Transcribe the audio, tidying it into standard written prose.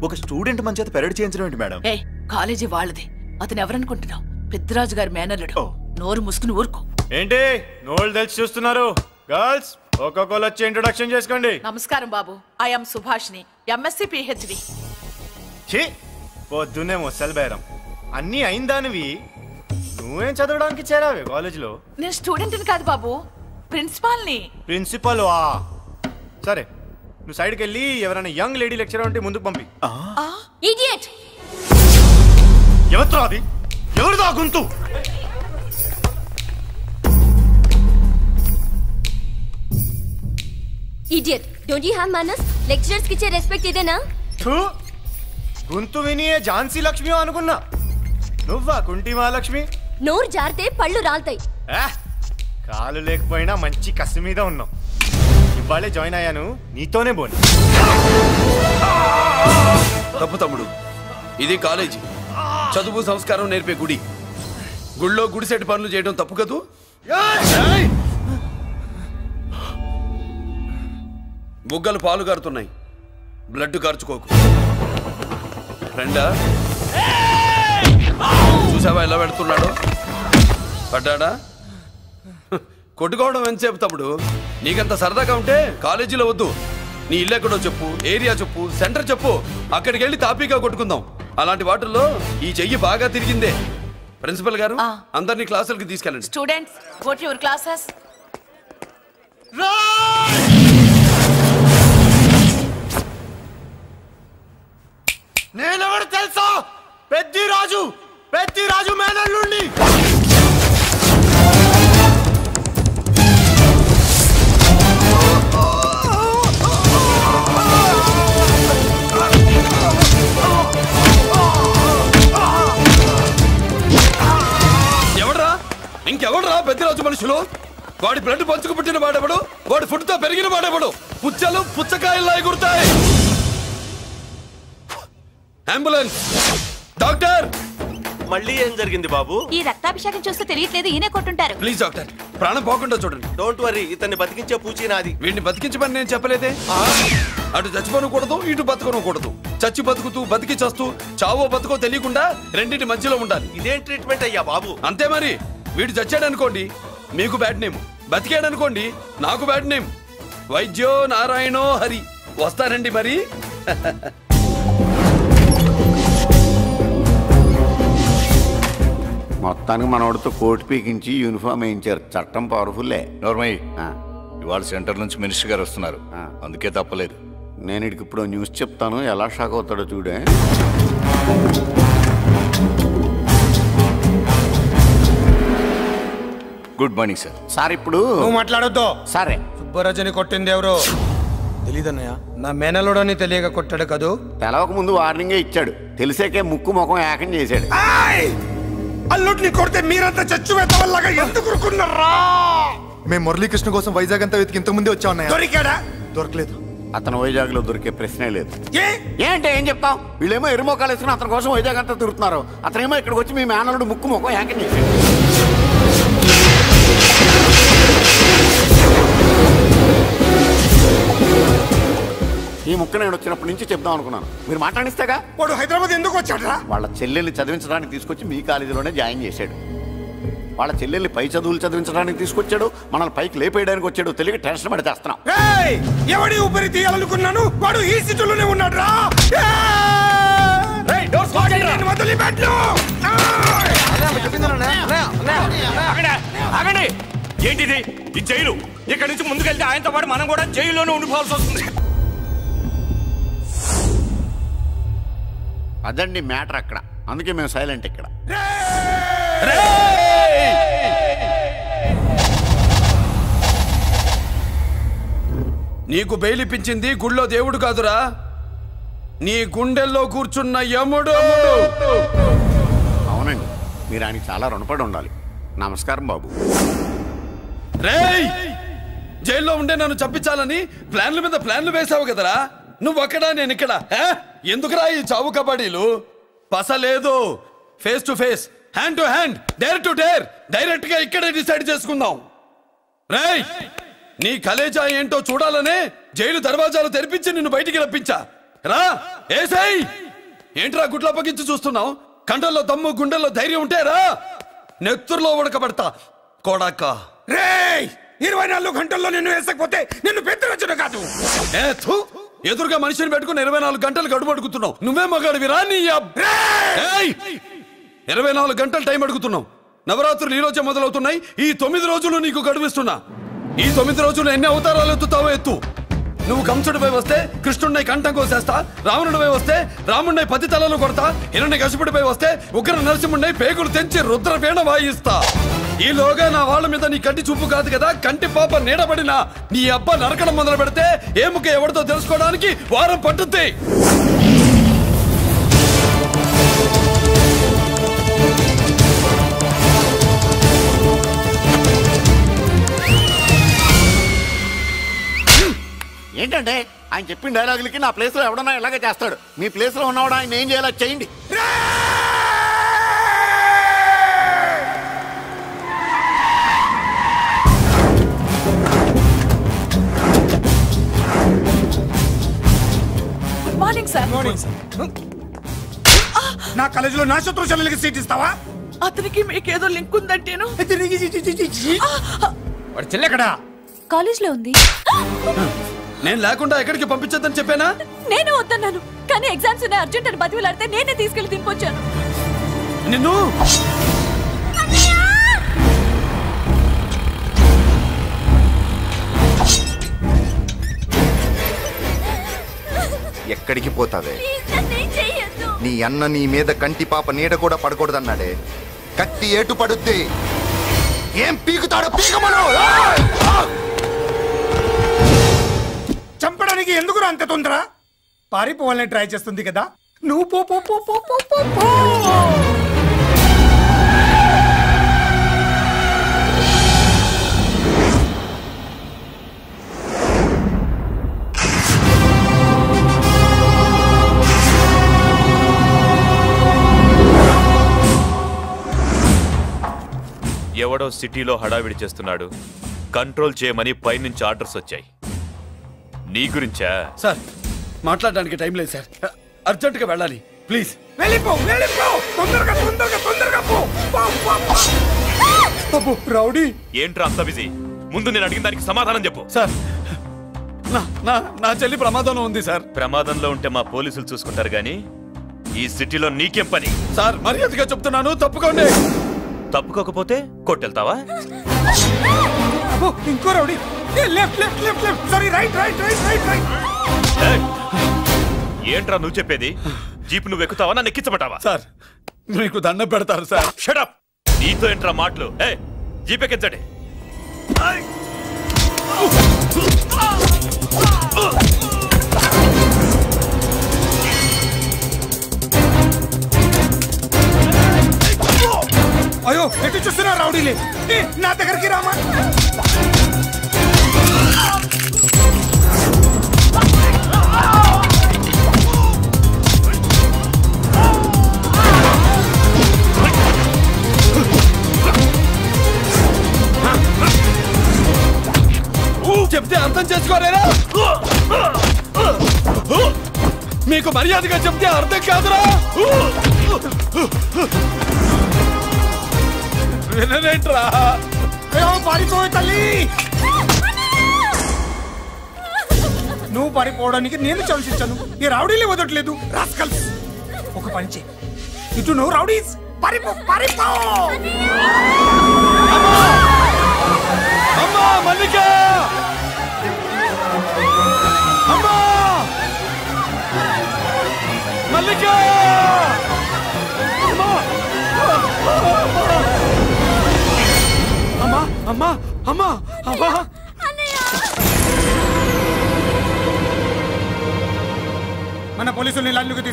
ఒక స్టూడెంట్ మన చేత పెరడ్ చేయించడం ఏంటి మేడం? ఏ కాలేజీ వాళ్ళది, అతను ఎవరనుకుంటున్నావు? పెద్దరాజు గారి మేనల్లుడు. నోరు ముసుకుని ఊరుకో. ఏంటి నోళ్ళు తెలిసి చూస్తున్నారు? గర్ల్స్ ఒక్కొక్కరు వచ్చి ఇంట్రొడక్షన్ చేసుకోండి. నమస్కారం బాబు, ఐఎమ్ సుభాష్ని, ఎంఎస్సి పిహెచ్డి. పొద్దున్నే ముసలి బేరం అన్నీ అయిందానివి, నువ్వేం చదవడానికి చేరావే కాలేజీలో? నేను స్టూడెంట్ని కాదు బాబు, ప్రిన్సిపాల్ని. ప్రిన్సిపల్ సరే, నువ్వు సైడ్కి వెళ్ళి ఎవరైనా యంగ్ లేడీ లెక్చరర్ ఉంటే ముందుకు పంపి. ఇడియట్! ఎవరితో అది? ఎవరిదో గుంతు? ఇడియట్! డోంట్ యు హావ్ మనస్? లెక్చరర్స్ కి ఇచ్చే రెస్పెక్ట్ ఇదేనా? గుంతు విని ఝాన్సీ లక్ష్మి అనుకున్నా, నువ్వా కుంటి మహాలక్ష్మి? నోరు జారితే పళ్ళు రాల్తాయి. కాలు లేకపోయినా మంచి కసి మీద ఉన్నావు. ఇవాళే జాయిన్ అయ్యాను, నీతోనే బోని. తప్పు తమ్ముడు, ఇది కాలేజీ, చదువు సంస్కారం నేర్పే గుడి. గుళ్ళో గుడిసెట్ పనులు చేయడం తప్పు కదూ? బుగ్గలు పాలు కారుతున్నాయి, బ్లడ్ కార్చుకోకు. ఫ్రెండా, చూసావా ఎలా పెడుతున్నాడు? పడ్డాడా? కొట్టుకోవడం ఎంతసేపు తమ్ముడు? నీకంత సరదాగా ఉంటే కాలేజీలో వద్దు. నీ ఇల్లు ఎక్కడో చెప్పు, ఏరియా చెప్పు, సెంటర్ చెప్పు, అక్కడికి వెళ్ళి తాపీగా కొట్టుకుందాం. అలాంటి వాటిల్లో ఈ చెయ్యి బాగా తిరిగిందే. ప్రిన్సిపల్ గారు, అందరినీ క్లాసులకి తీసుకెళ్ళండి. Students, go to your classes. నేనెవరు తెలుసా? పెద్దిరాజు, పెద్దిరాజు మేనల్లుండి. ఎవడ్రా? ఇంకెవడ్రా పెద్దిరాజు మనుషులు? వాడి బ్లడ్ పంచుకు పుట్టిన వాడెవడు? వాడి ఫుడ్ తో పెరిగిన వాడెవడు? పుచ్చలు పుచ్చకాయల్లా ఎగురుతాయి. అంబులెన్స్! డాక్టర్! మళ్ళీ ఏం జరిగింది బాబు? ఈ రక్తాభిషేకం చూస్తే తెలియట్లేదు, ఈయనే కొట్టుంటారు. ప్లీజ్ డాక్టర్, ప్రాణం పోకుండా చూడండి. డోంట్ వరీ, ఇతన్ని బతికించే పూచి నాది. వీడిని బతికించమని నేను చెప్పలేదే. అటు చచ్చిపోనకూడదు, ఇటు బతకనకూడదు. చచ్చి బతుకుతూ, బతికి చస్తూ, చావో బతుకో తెలియకుండా రెండింటి మధ్యలో ఉండాలి. ఇదేం ట్రీట్మెంట్ అయ్యా బాబు? అంతే మరి. వీడు చచ్చాడనుకోండి మీకు బ్యాడ్ నేమ్, బతికాడనుకోండి నాకు బ్యాడ్ నేమ్. వైద్యో నారాయణో హరి. వస్తానండి మరి. మొత్తానికి మనోడితో కోట్ పీకించి యూనిఫామ్ వేయించారు. చట్టం పవర్ఫుల్లే. నోర్మయ్య, ఇవాళ సెంటర్ నుంచి మినిస్టర్ గారు వస్తున్నారు, అందుకే తప్పలేదు. నేను ఇడికి ఇప్పుడు న్యూస్ చెప్తాను, ఎలా షాక్ అవుతాడో చూడే. Good morning sir. సార్ ఇప్పుడు నువ్వు మాట్లాడొద్దు. సరే, సుబ్బరాజుని కొట్టింది ఎవరు? తెలీదన్నయ్య. నా మేనలోడని తెలియక కొట్టాడు కదూ? తెలవక ముందు వార్నింగే ఇచ్చాడు, తెలిసాకే ముక్కు ముఖం ఏకం చేశాడు. అల్లుడిని కొడితే మీరంతా చచ్చు వెతవల్లాగా ఎందుకు రుకున్నారా? మేము మురళీకృష్ణ కోసం వైజాగ్ అంతా వెతికి ఇంతకు ముందే వచ్చా ఉన్నాయా? దొరికాడా? దొరకలేదు. అతను వైజాగ్ లో దొరికే ప్రశ్నే లేదు. ఏంటే ఏం చెప్తాం? వీళ్ళేమో ఎరుమోకాలు వేసుకుని అతని కోసం వైజాగ్ అంతా తిరుగుతున్నారు. అతనేమో ఇక్కడికి వచ్చి మీ మేనలుడు ముక్కు ముఖం ఏకం చేశాడు. ఈ ముక్క నేను వచ్చినప్పటి నుంచి చెప్దాం అనుకున్నాను, మీరు మాట్లాడిస్తేగా. వాడు హైదరాబాద్ ఎందుకు వచ్చాడరా? వాళ్ళ చెల్లెల్ని చదివించడానికి తీసుకొచ్చి మీ కాలేజీలోనే జాయిన్ చేశాడు. వాళ్ళ చెల్లెల్ని పై చదువులు చదివించడానికి తీసుకొచ్చాడు, మనల్ని పైకి లేపేయడానికి వచ్చాడు. తెలియక టెన్షన్ పడి చేస్తున్నాం. ఎవడి ఊపిరి తీయాలనుకున్నాను, వాడు ఈ సిటీలోనే ఉన్నాడు రా. ఏంటిది ఈ జైలు? ఇక్కడి నుంచి ముందుకెళ్తే ఆయనతో పాటు మనం కూడా జైల్లోనే ఉండిపోవాల్సి వస్తుంది. అదండి మ్యాటర్ అక్కడ, అందుకే మేము సైలెంట్ ఇక్కడ. నీకు బెయిలిపించింది గుళ్ళో దేవుడు కాదురా, నీ గుండెల్లో కూర్చున్న యముడు. అవునండి, మీరు ఆయనకి చాలా రుణపడి ఉండాలి. నమస్కారం బాబు. రేయ్, జైల్లో ఉండే నన్ను చంపించాలని ప్లాన్ల మీద ప్లాన్లు వేసావు కదరా. నువ్వు అక్కడ నేను ఇక్కడ. ఎందుకురా ఈ చావు కబడ్డీలు? పస లేదు, face to face, hand to hand, dare to dare, direct గా ఇక్కడే డిసైడ్ చేసుకుందాం. రేయ్, నీ కలేజా ఏంటో చూడాలనే జైలు దర్వాజాలు తెరిపించి నిన్ను బయటికి రప్పించా. రా ఏసై. ఏంట్రా గుడ్ల పగించి చూస్తున్నావు? కండల్లో దమ్ము గుండెల్లో ధైర్యం ఉంటే రా, నెత్తురులో ఉడకబెడతా కొడాక. రేయ్ 24 గంటల్లో నిన్ను వేసకపోతే నిన్ను పెద్దరొచ్చును కాదు. ఎదురుగా మనిషిని పెట్టుకుని 24 గంటలు గడుపు అడుగుతున్నావు. నువ్వే మగాడివిరా నీ 24 గంటలు టైం అడుగుతున్నావు. నవరాత్రులు ఈ రోజే మొదలవుతున్నాయి. ఈ 9 రోజులు నీకు గడువిస్తున్నా. ఈ 9 రోజులు ఎన్ని అవతారాలు ఎత్తుతావో ఎత్తు. నువ్వు కంసుడిపై వస్తే కృష్ణుడిని కంఠం కోసేస్తా, రావణుడిపై వస్తే రాముడిని 10 తలలు కొడతా, హిరణ్యకశిపుడిపై వస్తే ఉగ్ర నరసింహుడిని పేగులు తెంచి రుద్రపీణ వాయిస్తా. ఈలోగా నా వాళ్ళ మీద నీ కంటి చూపు కాదు కదా, కంటి పాప నీడబడిన నీ అబ్బ నరకడం మొదలు పెడితే ఏముక ఎవరితో తెలుసుకోవడానికి వారం పట్టుద్ది. ఏంటంటే ఆయన చెప్పిన డైలాగులకి నా ప్లేస్లో ఎవడన్నా ఇలాగే చేస్తాడు. మీ ప్లేస్లో ఉన్నవాడు ఆయన ఏం చేయాలో చేయండి. Good morning sir. నా కాలేజీలో నా శత్రు చెల్లెలకి సీట్ ఇస్తావా? అతనికి మీకేదో లింక్ ఉందంటేను. వాడి చెల్లెక్కడా? కాలేజ్ లో ఉంది. నేను లేకుండా ఎక్కడికి పంపించద్దని చెప్పానా? నేను వద్దన్నాను, కానీ ఎగ్జామ్స్ ఉన్నాయి అర్జెంట్ అని బతిలాడితే నేనే తీసుకెళ్లి దింపొచ్చాను. నిన్ను ఎక్కడికి పోతావే? నీ అన్న నీ మీద కంటి పాప నీడ కూడా పడకూడదన్నాడే. కత్తి ఏటు పడుద్ది. ఏం పీకుతాడో పీకమను. చంపడానికి ఎందుకు అంత తొందర? పారిపోవాలని ట్రై చేస్తుంది కదా. నువ్వు పో పో పో పో పో పో పో. ఎవడో సిటీలో హడావిడి చేస్తున్నాడు, కంట్రోల్ చేయమని పైనుంచి ఆర్డర్స్ వచ్చాయి. నీ గురించా? సార్ మాట్లాడడానికి టైం లేదు సార్, అర్జెంటుగా వెళ్ళాలి ప్లీజ్. వెళ్ళిపో వెళ్ళిపో, తొందరగా తొందరగా తొందరగా పో. అబ్బో రౌడీ ఏంట్రా అంత బిజీ? ముందు నేను అడిగిన దానికి సమాధానం చెప్పు. సార్ నా చెల్లి ప్రమాదంలో ఉంది సార్. ప్రమాదంలో ఉంటే మా పోలీసులు చూసుకుంటారు గాని ఈ సిటీలో నీకేం పని? సార్ మర్యాదగా చెప్తున్నాను, తప్పుకోండి. తప్పుకోకపోతే కొట్టెళ్తావా? ఇంకో rowdy. Left left left left, sorry right right right right right. ఏంట్రా నువ్వు చెప్పేది? జీప్ నువ్వు ఎక్కుతావా, నన్ను ఎక్కించబట్టావా? సార్ మీకు దండం పెడతారు సార్. Shut up. నీతో ఏంట్రా మాటలు? జీప్ ఎక్కించండి. అయ్యో ఎటు చూస్తున్నా రౌడీలే, నా దగ్గరికి రామా. చెప్తే అర్థం చేసుకోలేరా? మీకు మర్యాదగా చెప్తే అర్థం కాదురా. వినరేంట్రా? పారిపోయే తల్లి, నువ్వు పారిపోవడానికి నేను ఛాన్స్ ఇచ్చాను, ఈ రౌడీలే వదట్లేదు. రాస్కల్స్, ఒక పని చేయి, ఇటు నువ్వు రౌడీస్ పారిపో పారిపో. అమ్మా మల్లిక, అమ్మా మల్లిక, అమ్మా అమ్మా అమ్మా అమ్మా. మన పోలీసుల్ని లైన్లోకి